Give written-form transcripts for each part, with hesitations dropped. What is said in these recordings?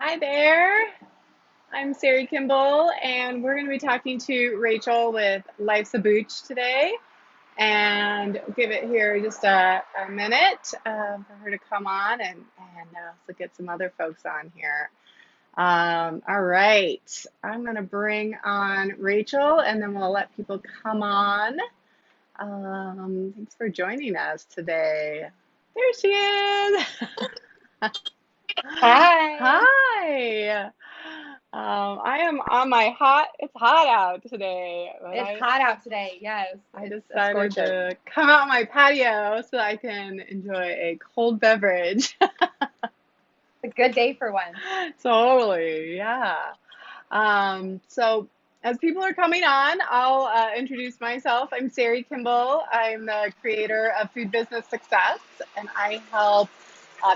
Hi there. I'm Sari Kimbell, and we're going to be talking to Rachel with Life's a Booch today. And give it here just a minute for her to come on and also get some other folks on here. All right. I'm going to bring on Rachel, and then we'll let people come on. Thanks for joining us today. There she is. Hi. Hi. I am on my it's hot out today, but It's hot out today. Yes, I it's decided scorching. to come out on my patio so I can enjoy a cold beverage. It's a good day for one. Totally, yeah. So as people are coming on, I'll introduce myself. I'm Sari Kimbell. I'm the creator of Food Business Success, and I help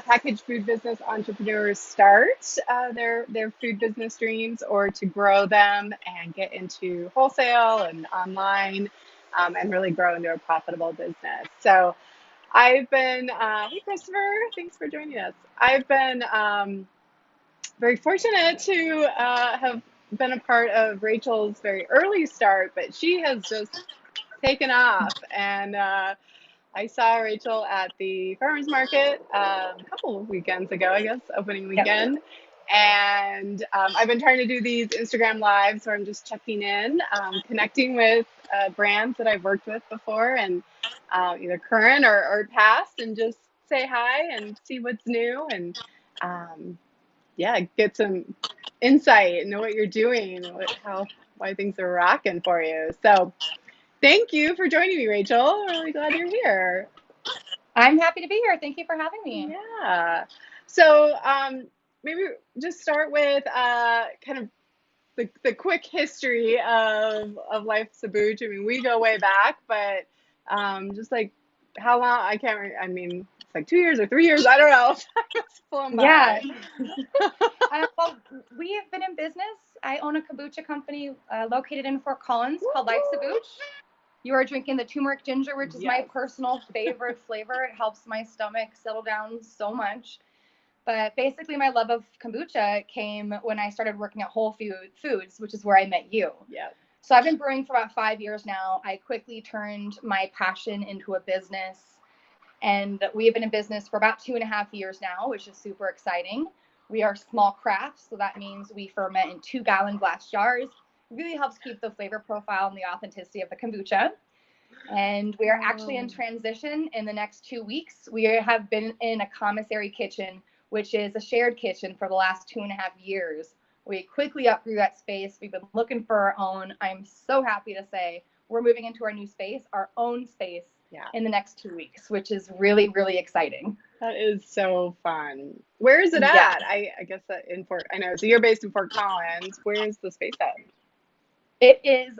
packaged food business entrepreneurs start their food business dreams or to grow them and get into wholesale and online and really grow into a profitable business. So I've been, hey Christopher, thanks for joining us. I've been very fortunate to have been a part of Rachel's very early start, but she has just taken off. And I saw Rachel at the farmers market a couple of weekends ago, I guess, opening Yep. weekend. And I've been trying to do these Instagram lives where I'm just checking in, connecting with brands that I've worked with before and either current or past, and just say hi and see what's new and um, yeah, get some insight, know what you're doing, why things are rocking for you. So thank you for joining me, Rachel. I'm really glad you're here. I'm happy to be here. Thank you for having me. Yeah. So maybe just start with kind of the quick history of Life's a Booch. I mean, we go way back, but just like how long? I can't. I mean, it's like 2 years or 3 years. I don't know. It's flown Yeah. by. Well, we have been in business. I own a kombucha company located in Fort Collins called Life's a Booch. You are drinking the turmeric ginger, which is my Yes. personal favorite flavor. It helps my stomach settle down so much. But basically, my love of kombucha came when I started working at Whole Foods, which is where I met you. Yeah. So I've been brewing for about 5 years now. I quickly turned my passion into a business. And we have been in business for about 2.5 years now, which is super exciting. We are small crafts, so that means we ferment in 2-gallon glass jars. It really helps keep the flavor profile and the authenticity of the kombucha. And we are actually in transition in the next 2 weeks. We have been in a commissary kitchen, which is a shared kitchen for the last 2.5 years. We quickly outgrew that space. We've been looking for our own. I'm so happy to say we're moving into our new space, our own space, Yeah. in the next 2 weeks, which is really, really exciting. That is so fun. Where is it Yeah. at? I guess that in Fort, I know. So you're based in Fort Collins. Where is the space at? It is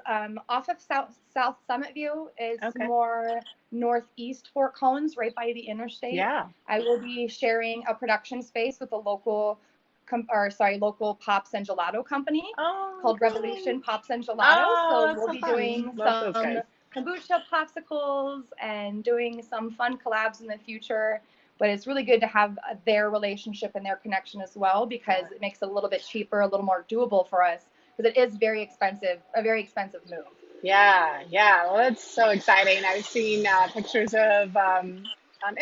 off of South Summit View. It's Okay. more northeast Fort Collins, right by the interstate. Yeah. I will be sharing a production space with a local pops and gelato company Oh, called cool. Revolution Pops and Gelato. Oh, So that's we'll so be fun. doing Love those some guys. kombucha popsicles and doing some fun collabs in the future. But it's really good to have their relationship and their connection as well, because it makes it a little bit cheaper, a little more doable for us, because it is a very expensive move. Yeah, yeah. Well, that's so exciting. I've seen pictures of on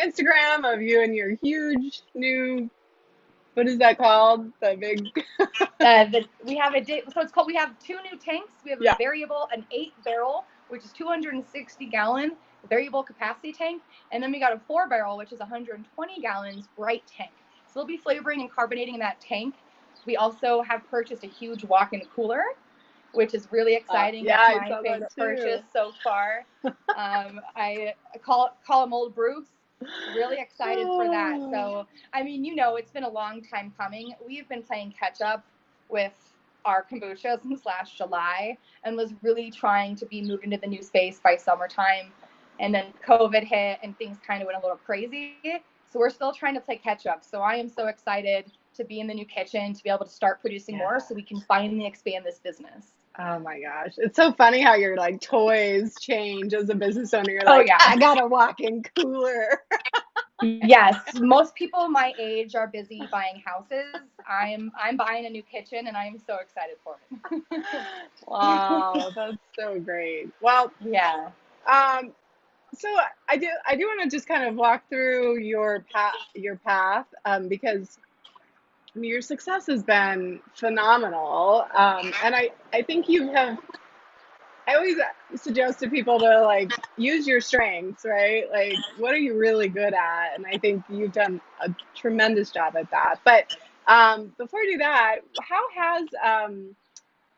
Instagram of you and your huge new, what is that called? The big, We have so it's called, we have two new tanks. We have a yeah. variable, an 8 barrel, which is 260-gallon variable capacity tank. And then we got a 4 barrel, which is 120 gallons bright tank. So we'll be flavoring and carbonating in that tank. We also have purchased a huge walk-in cooler, which is really exciting. Yeah, That's I my saw that favorite too. purchase so far. I call them old brews. Really excited for that. Oh, So, I mean, it's been a long time coming. We've been playing catch up with our kombuchas slash July, and was really trying to be moved into the new space by summertime. And then COVID hit and things kind of went a little crazy. So we're still trying to play catch up. So I am so excited to be in the new kitchen, to be able to start producing yeah. more so we can finally expand this business. Oh my gosh. It's so funny how your like toys change as a business owner. You're Oh, like, yeah. I got a walk-in cooler. Yes, most people my age are busy buying houses. I'm buying a new kitchen and I'm so excited for it. Wow, that's so great. Well, Yeah. um, so I do want to just kind of walk through your path, because I mean, your success has been phenomenal. And I think you have, I always suggest to people to like use your strengths, right? Like, what are you really good at? And I think you've done a tremendous job at that. But before we do that, how has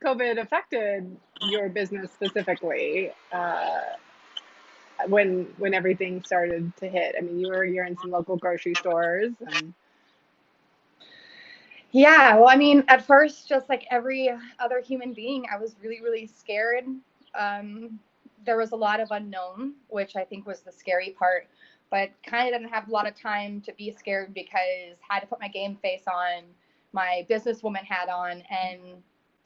COVID affected your business specifically, when everything started to hit? I mean, you're in some local grocery stores, and Yeah, well, I mean, at first, just like every other human being, I was really, really scared. Um, there was a lot of unknown, which I think was the scary part, but kind of didn't have a lot of time to be scared because I had to put my game face on, my businesswoman hat on, and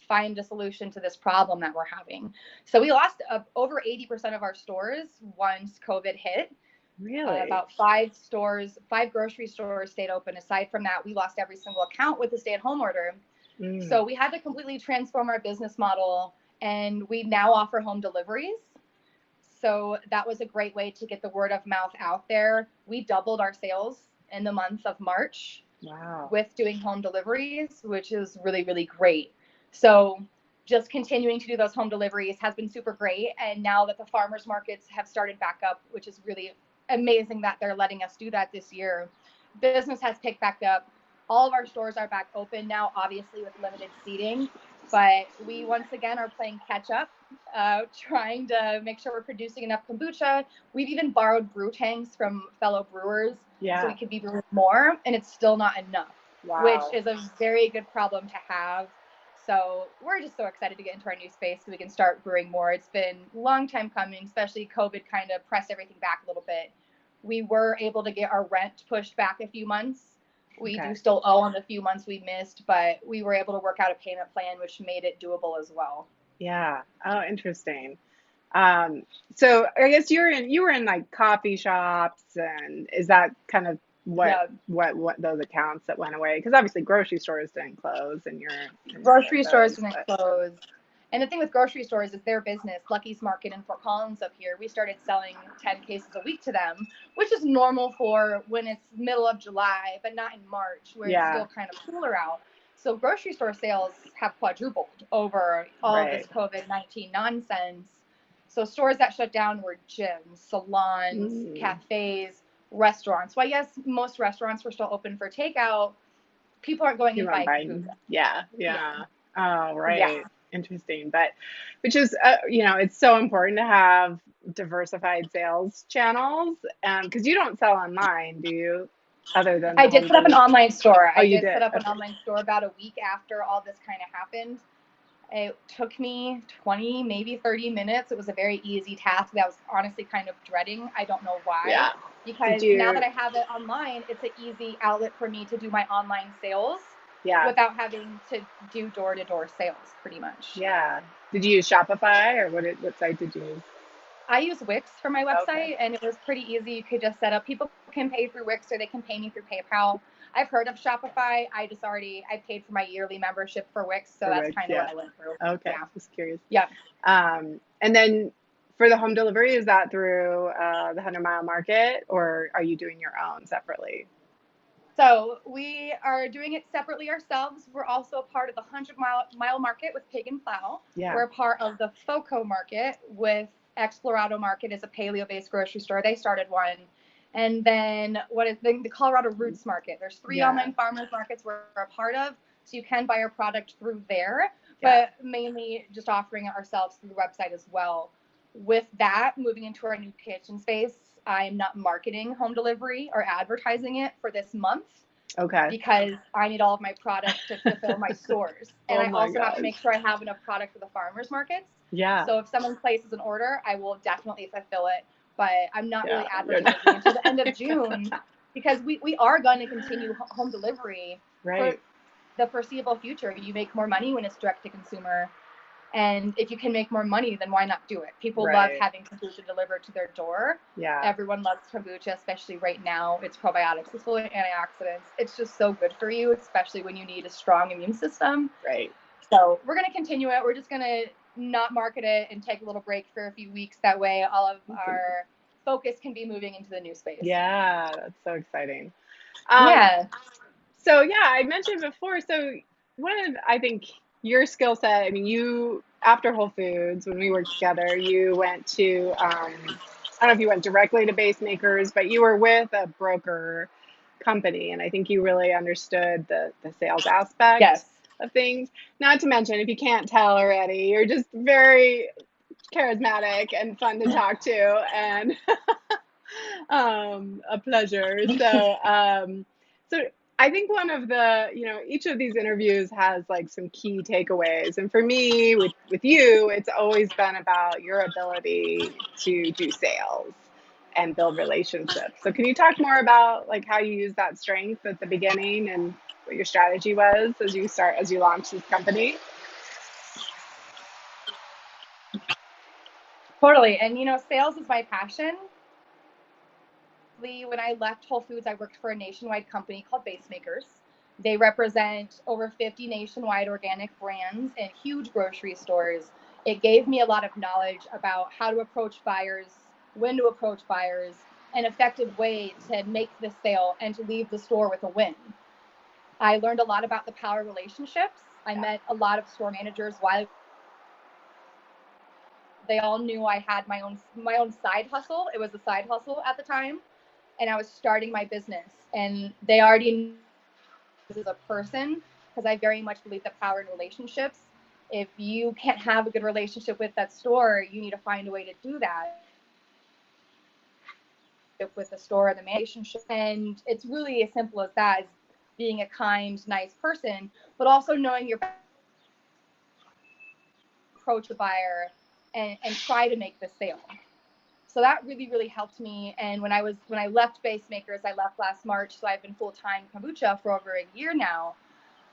find a solution to this problem that we're having. So we lost over 80% of our stores once COVID hit. really. About 5 stores, 5 grocery stores stayed open. Aside from that, we lost every single account with the stay-at-home order. Mm, So we had to completely transform our business model, and we now offer home deliveries. So that was a great way to get the word of mouth out there. We doubled our sales in the month of March wow. with doing home deliveries, which is really, really great. So just continuing to do those home deliveries has been super great. And now that the farmers markets have started back up, which is really amazing that they're letting us do that this year, business has picked back up. All of our stores are back open now, obviously with limited seating, but we once again are playing catch up, trying to make sure we're producing enough kombucha. We've even borrowed brew tanks from fellow brewers so we Yeah. could be brewing more, and it's still not enough, which Wow. is a very good problem to have. So we're just so excited to get into our new space so we can start brewing more. It's been a long time coming, especially COVID kind of pressed everything back a little bit. We were able to get our rent pushed back a few months. We do Okay. still owe on the few months we missed, but we were able to work out a payment plan, which made it doable as well. Yeah. Oh, interesting. Um, so I guess you were in like coffee shops, and is that kind of what Yeah, what those accounts that went away? Because obviously grocery stores didn't close, and you're not with grocery stores those, didn't but close. And the thing with grocery stores is their business. Lucky's Market in Fort Collins up here, we started selling 10 cases a week to them, which is normal for when it's middle of July, but not in March where it's yeah, still kind of cooler out. So grocery store sales have quadrupled over all of this right. COVID-19 nonsense. So stores that shut down were gyms, salons, Mm, cafes, restaurants. Well, yes, most restaurants were still open for takeout. People aren't going you and weren't buying kombucha. buying, yeah, Yeah. yeah. Oh, Yeah. right. Interesting. But which is, it's so important to have diversified sales channels, because you don't sell online, do you? Other than I the did home set up an delivery. online store. Oh, I you did set did. up an Okay. online store about a week after all this kind of happened. It took me 20, maybe 30 minutes. It was a very easy task that I was honestly kind of dreading. I don't know why. Yeah. Did Because now that you? I have it online, it's an easy outlet for me to do my online sales Yeah. without having to do door to door sales pretty much. Yeah. Did you use Shopify, or what site did you use? I use Wix for my Okay. website, and it was pretty easy. You could just set up. People can pay through Wix, or they can pay me through PayPal. I've heard of Shopify. I paid for my yearly membership for Wix, so For that's Wix, kind of what yeah. I went through. Okay. Yeah, Just curious. yeah. And then for the home delivery, is that through the 100 Mile Market, or are you doing your own separately? So we are doing it separately ourselves. We're also a part of the 100 mile market with Pig and Plow. Yeah. We're a part of the FOCO market with Explorado Market is a paleo-based grocery store. They started one. And then what is the Colorado Roots Market? There's three Yeah. online farmers markets we're a part of. So you can buy our product through there, Yeah. but mainly just offering it ourselves through the website as well. With that, moving into our new kitchen space, I'm not marketing home delivery or advertising it for this month Okay. because I need all of my product to fulfill my stores. And Oh I my also have to gosh. make sure I have enough product for the farmers markets. Yeah. So if someone places an order, I will definitely fulfill it. But I'm not Yeah. really You're not. advertising until the end of June because we are going to continue home delivery for Right. the foreseeable future. You make more money when it's direct to consumer. And if you can make more money, then why not do it? People love Right. having kombucha delivered to their door. Yeah. Everyone loves kombucha, especially right now. It's probiotics, it's full of antioxidants. It's just so good for you, especially when you need a strong immune system. Right. So we're going to continue it. We're just going to not market it and take a little break for a few weeks. That way all of our focus can be moving into the new space. Yeah, that's so exciting. Yeah. So yeah, I mentioned before, so one of, I think your skill set, I mean, you, after Whole Foods, when we worked together, you went to, I don't know if you went directly to base makers, but you were with a broker company. And I think you really understood the sales aspect Yes. of things. Not to mention, if you can't tell already, you're just very charismatic and fun to talk to, and a pleasure. So I think one of the, each of these interviews has like some key takeaways. And for me, with you, it's always been about your ability to do sales and build relationships. So can you talk more about like how you use that strength at the beginning and what your strategy was as you launch this company? Totally. And sales is my passion. When I left Whole Foods, I worked for a nationwide company called Base Makers. They represent over 50 nationwide organic brands and huge grocery stores. It gave me a lot of knowledge about how to approach buyers, when to approach buyers, an effective way to make the sale and to leave the store with a win. I learned a lot about the power of relationships. I met a lot of store managers while they all knew I had my own side hustle. It was a side hustle at the time, and I was starting my business, and they already knew as a person, because I very much believe the power in relationships. If you can't have a good relationship with that store, you need to find a way to do that with the store and the relationship. And it's really as simple as that, as being a kind, nice person, but also knowing your approach the buyer and try to make the sale. So that really, really helped me. And when I left Base Makers, I left last March, so I've been full-time kombucha for over a year now.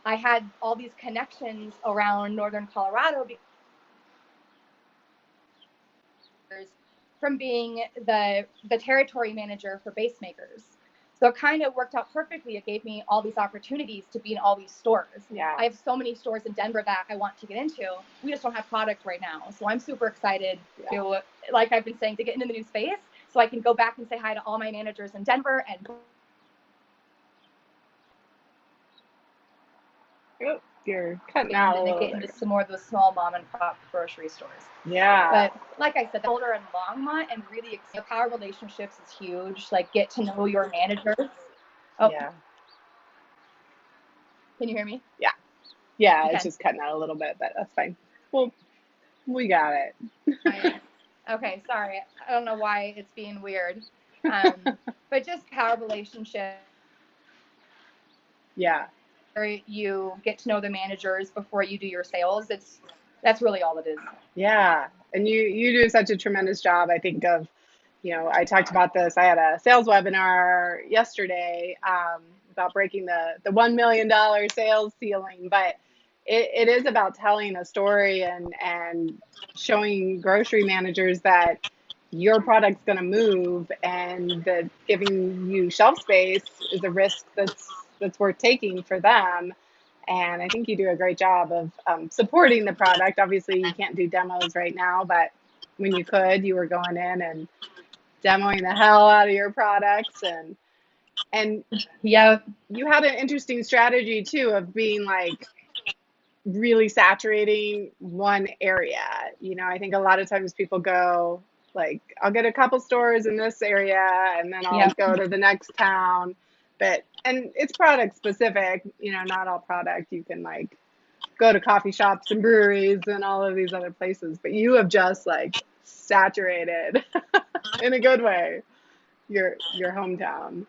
I had all these connections around Northern Colorado from being the territory manager for Base Makers. So it kind of worked out perfectly. It gave me all these opportunities to be in all these stores. Yeah. I have so many stores in Denver that I want to get into. We just don't have product right now. So I'm super excited to, like I've been saying, to get into the new space so I can go back and say hi to all my managers in Denver and Oh, you're cutting out a and then little get into there. some more of those small mom and pop grocery stores. Yeah. But like I said, the Boulder and Longmont, and really the power of relationships is huge. Like, get to know your managers. Oh, Yeah. can you hear me? Yeah. Yeah. It's Okay. just cutting out a little bit, but that's fine. Well, we got it. Okay, sorry. I don't know why it's being weird. But just power of relationships. Yeah. Where you get to know the managers before you do your sales. That's really all it is. Yeah. And you do such a tremendous job, I think, of, I talked about this. I had a sales webinar yesterday about breaking the $1 million sales ceiling, but it is about telling a story and showing grocery managers that your product's going to move and that giving you shelf space is a risk that's worth taking for them. And I think you do a great job of supporting the product. Obviously, you can't do demos right now, but when you could, you were going in and demoing the hell out of your products. And Yeah. you had an interesting strategy too of being like really saturating one area. I think a lot of times people go like, I'll get a couple stores in this area and then I'll go to the next town. And it's product specific, not all product you can like go to coffee shops and breweries and all of these other places, but you have just like saturated in a good way your hometown.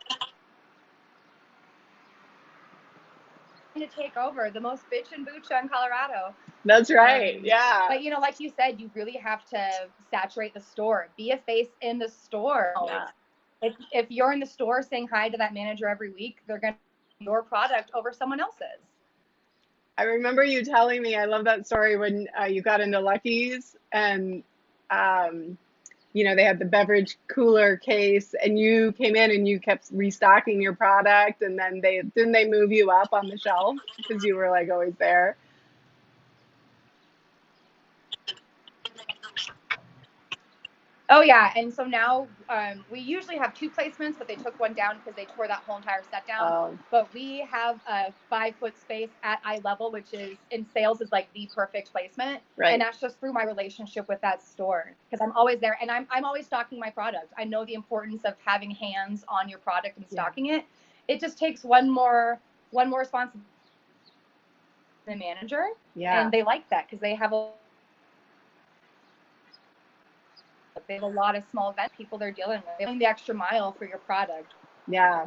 To take over the most bitchin' bucha in Colorado. That's right. Yeah. But like you said, you really have to saturate the store. Be a face in the store. Yeah. If you're in the store saying hi to that manager every week, they're going to your product over someone else's. I remember you telling me, I love that story when you got into Lucky's and um, they had the beverage cooler case and you came in and you kept restocking your product and then they move you up on the shelf because you were like always there. Oh yeah, and so now we usually have two placements, but they took one down because they tore that whole entire set down. Oh, But we have a 5 foot space at eye level, which is in sales is like the perfect placement, and right. that's just through my relationship with that store because I'm always there and I'm always stocking my product. I know the importance of having hands on your product and Yeah. stocking it. It just takes one more responsibility than the manager, Yeah. and they like that because they have a lot of small event people they're dealing with. They're doing the extra mile for your product. Yeah.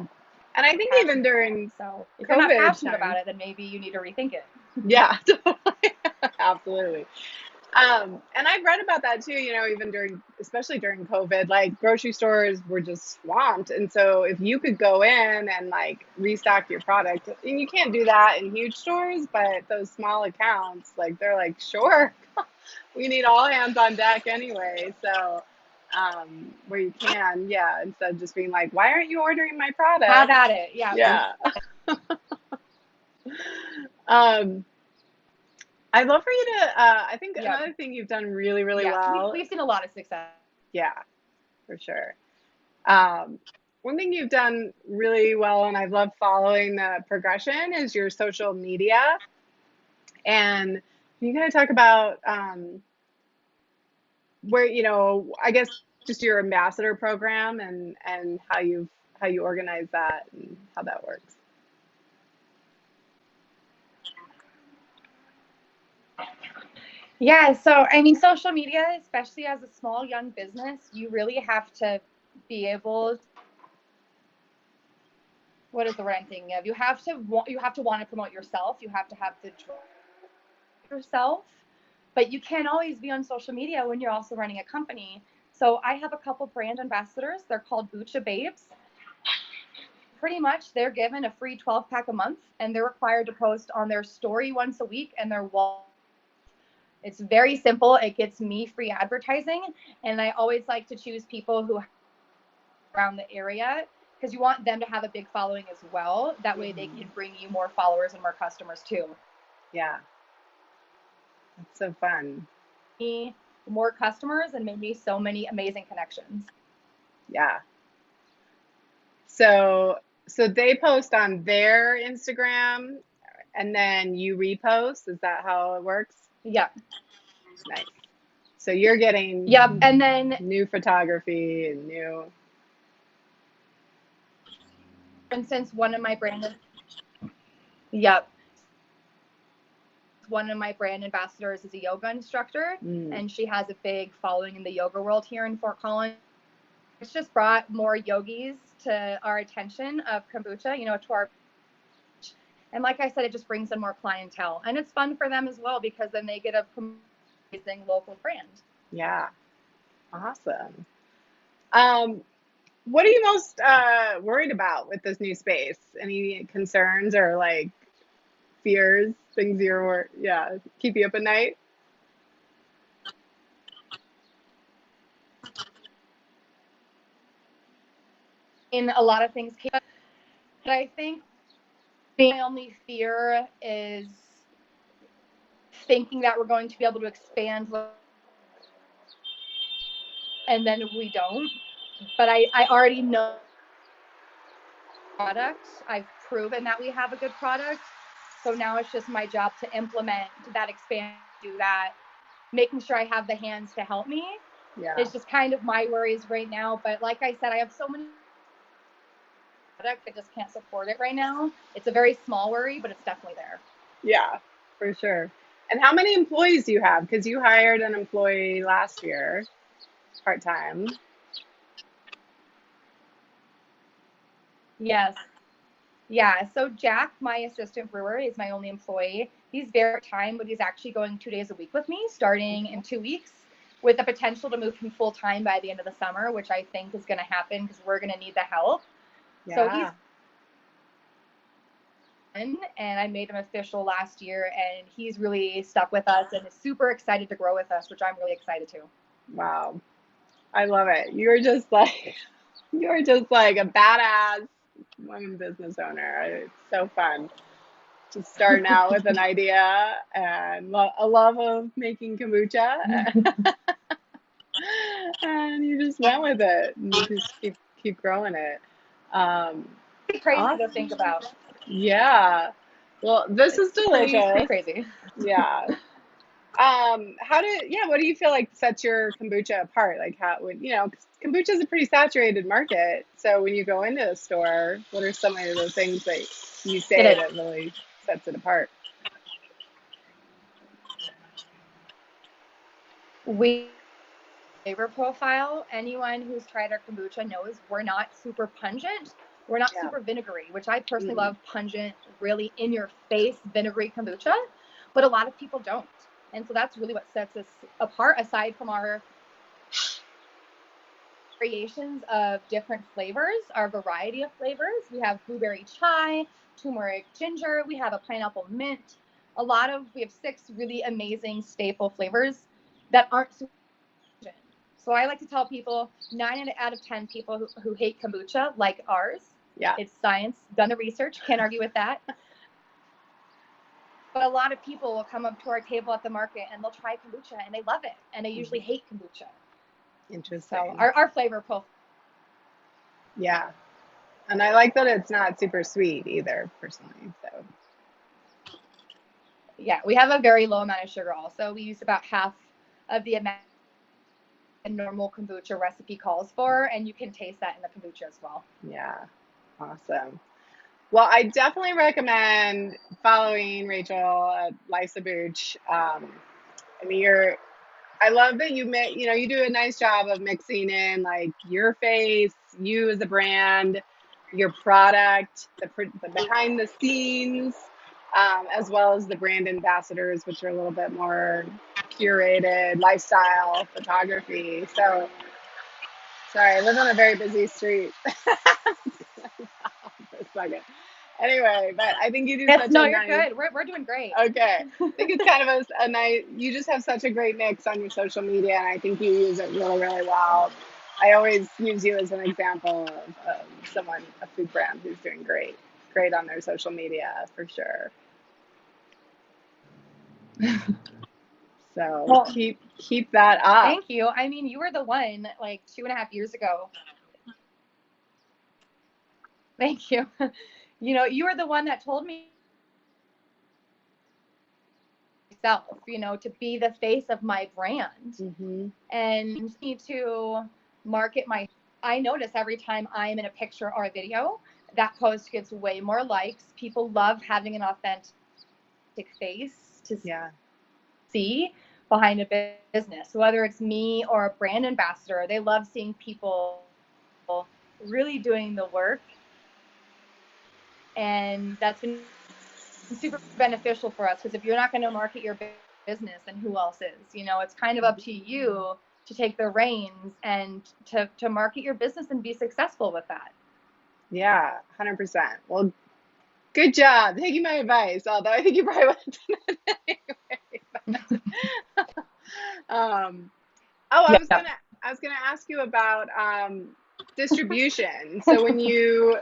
And I think even Passionate about it. during So if you're not COVID passionate time, about it, then maybe you need to rethink it. yeah, totally. Absolutely. And I've read about that too, even especially during COVID, like grocery stores were just swamped. And so if you could go in and like restock your product, and you can't do that in huge stores, but those small accounts, like they're like, sure, we need all hands on deck anyway. So where you can, yeah, instead of just being like, why aren't you ordering my Have product? at it. Yeah. Yeah. Um, I'd love for you to, I think Yep. another thing you've done really, really Yes. well. We've seen a lot of success. Yeah, for sure. Um, one thing you've done really well, and I've loved following the progression, is your social media. And can you kind of talk about where, I guess just your ambassador program and how you organize that and how that works? Yeah. So, I mean, social media, especially as a small, young business, you really have to be able, what is the right I'm thinking of? You have to want to promote yourself. You have to have the drive yourself, but you can't always be on social media when you're also running a company. So I have a couple brand ambassadors. They're called Buch Babes. Pretty much they're given a free 12 pack a month and they're required to post on their story once a week and their wall. It's very simple. It gets me free advertising. And I always like to choose people who are around the area because you want them to have a big following as well. That way they Hmm. can bring you more followers and more customers too. Yeah, it's so fun. Me more customers and made me so many amazing connections. Yeah. So so they post on their Instagram and then you repost. Is that how it works? Yep. Nice. So you're getting Yep. And then, new photography and new. for instance, yep, one of my brand ambassadors is a yoga instructor, Mm, and she has a big following in the yoga world here in Fort Collins. It's just brought more yogis to our attention of kombucha, to our, and like I said, it just brings in more clientele, and it's fun for them as well because then they get a amazing local brand. yeah, awesome. Um, what are you most worried about with this new space? Any concerns or like fears, things yeah, keep you up at night? In a lot of things, but I think my only fear is thinking that we're going to be able to expand and then we don't. But I already know product. I've proven that we have a good product. So now it's just my job to implement that, expand, do that, making sure I have the hands to help me. Yeah, It's just kind of my worries right now. But like I said, I have so many products, I just can't support it right now. It's a very small worry, but it's definitely there. yeah, for sure. And how many employees do you have? Because you hired an employee last year, part time. Yes. Yeah. So Jack, my assistant brewer, is my only employee. He's very part-time, but he's actually going 2 days a week with me starting in 2 weeks with the potential to move him full time by the end of the summer, which I think is going to happen because we're going to need the help. So he's Yeah, and I made him official last year, and he's really stuck with us and is super excited to grow with us, which I'm really excited to. Wow. I love it. You're just like a badass woman business owner. It's so fun. Just starting out with an idea and a love of making kombucha, and you just went with it and you just keep growing it. Um, Pretty crazy to awesome. think about. Yeah. Well, this is It's pretty delicious. crazy. Yeah. What do you feel like sets your kombucha apart? Like how would, 'cause kombucha is a pretty saturated market. So when you go into a store, what are some of the things that you It say is. that really sets it apart? We flavor profile. Anyone who's tried our kombucha knows we're not super pungent. We're not Yeah. super vinegary, which I personally Mm, love pungent, really in your face vinegary kombucha, but a lot of people don't. And so that's really what sets us apart, aside from our variations of different flavors, our variety of flavors. We have blueberry chai, turmeric ginger, we have a pineapple mint. We have 6 really amazing staple flavors that aren't super. So I like to tell people 9 out of 10 people who hate kombucha like ours. yeah. It's science, done the research, can't argue with that. But a lot of people will come up to our table at the market and they'll try kombucha and they love it. And they usually hate kombucha. So Interesting. our flavor profile. Yeah. And I like that it's not super sweet either, personally. So, Yeah, we have a very low amount of sugar also. We use about half of the amount a normal kombucha recipe calls for, and you can taste that in the kombucha as well. yeah. Awesome. Well, I definitely recommend following Rachel at Life's a Buch. I mean, I love that you do a nice job of mixing in like your face, you as a brand, your product, the behind the scenes, as well as the brand ambassadors, which are a little bit more curated lifestyle photography. So, sorry, I live on a very busy street. For a second. Anyway, but I think you do Yes, such no, a you're nice. good. We're doing great. Okay. I think it's kind of a nice, you just have such a great mix on your social media, and I think you use it really, really well. I always use you as an example of someone, a food brand who's doing great on their social media for sure. So Well, keep that up. thank you. I mean, you were the one like 2.5 years ago. Thank you. You were the one that told me myself, to be the face of my brand Hmm. and need to market my. I notice every time I'm in a picture or a video, that post gets way more likes. People love having an authentic face to Yeah. see behind a business. Whether it's me or a brand ambassador, they love seeing people really doing the work. And that's been super beneficial for us because if you're not going to market your business, then who else is? It's kind of up to you to take the reins and to market your business and be successful with that. Yeah, 100%. Well, good job taking my advice, although I think you probably would have done it anyway. Um, Oh, Yeah. I was gonna ask you about distribution. So when you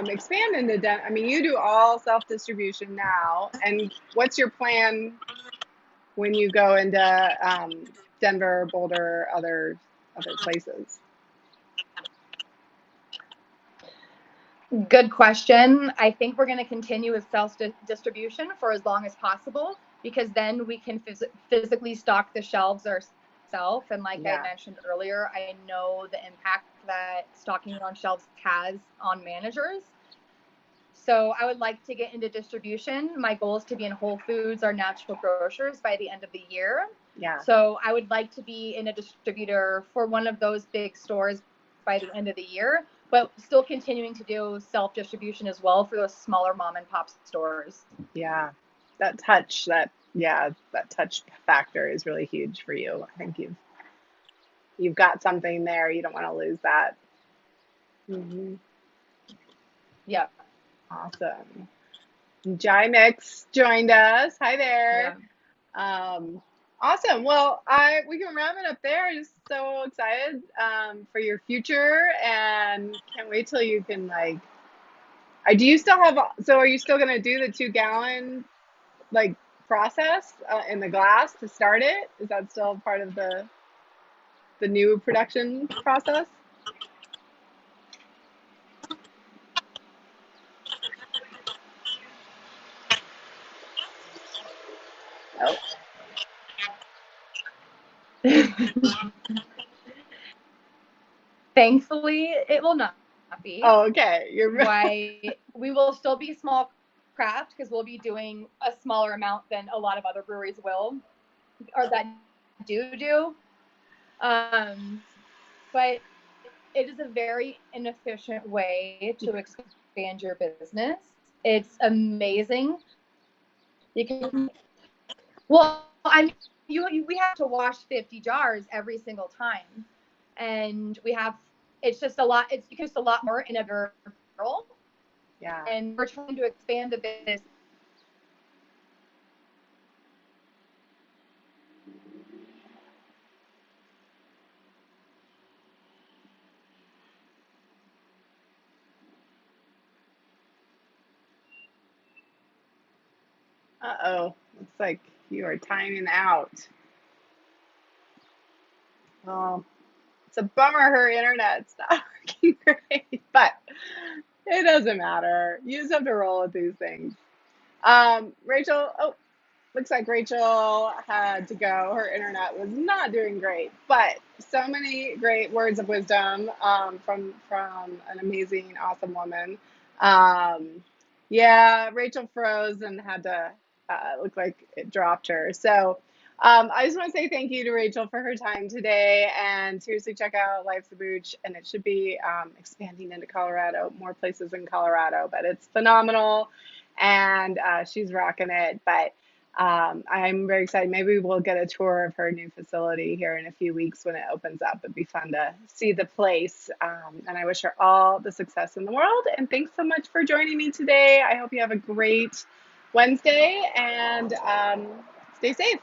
expand into I mean, you do all self distribution now, and what's your plan when you go into Denver, Boulder, other places? Good question. I think we're going to continue with self distribution for as long as possible because then we can physically stock the shelves ourselves. And like I Yeah, mentioned earlier, I know the impact that stocking on shelves has on managers. So I would like to get into distribution. My goal is to be in Whole Foods or natural grocers by the end of the year. yeah, So I would like to be in a distributor for one of those big stores by the end of the year, but still continuing to do self distribution as well for those smaller mom and pop stores. yeah. That touch factor is really huge for you. I think you've got something there. You don't want to lose that. Hmm. Yeah. Awesome. Jai Mix joined us. Hi Yeah. there. Awesome. Well, I we can wrap it up there. Just so excited for your future, and can't wait till you can like. Do you still have? So, are you still gonna do the 2 gallon like process in the glass to start it? Is that still part of the new production process? Oh, Thankfully, it will not be. oh, okay. You're Why we will still be small craft because we'll be doing a smaller amount than a lot of other breweries will or that do. Um, but it is a very inefficient way to expand your business. It's amazing. You can, well, I mean, we have to wash 50 jars every single time, and we have it's just a lot. It's just a lot more in a barrel, yeah. and we're trying to expand the business. Uh-oh. Looks like you are timing out. Oh, it's a bummer her internet's not working great, but it doesn't matter. You just have to roll with these things. Rachel, oh, looks like Rachel had to go. Her internet was not doing great, but so many great words of wisdom from an amazing, awesome woman. Um, yeah, Rachel froze and had to look like it dropped her. So I just want to say thank you to Rachel for her time today, and seriously check out Life's a Booch, and it should be expanding into Colorado, more places in Colorado, but it's phenomenal, and she's rocking it. But I'm very excited. Maybe we'll get a tour of her new facility here in a few weeks when it opens up. It'd be fun to see the place. And I wish her all the success in the world. And thanks so much for joining me today. I hope you have a great Wednesday and stay safe.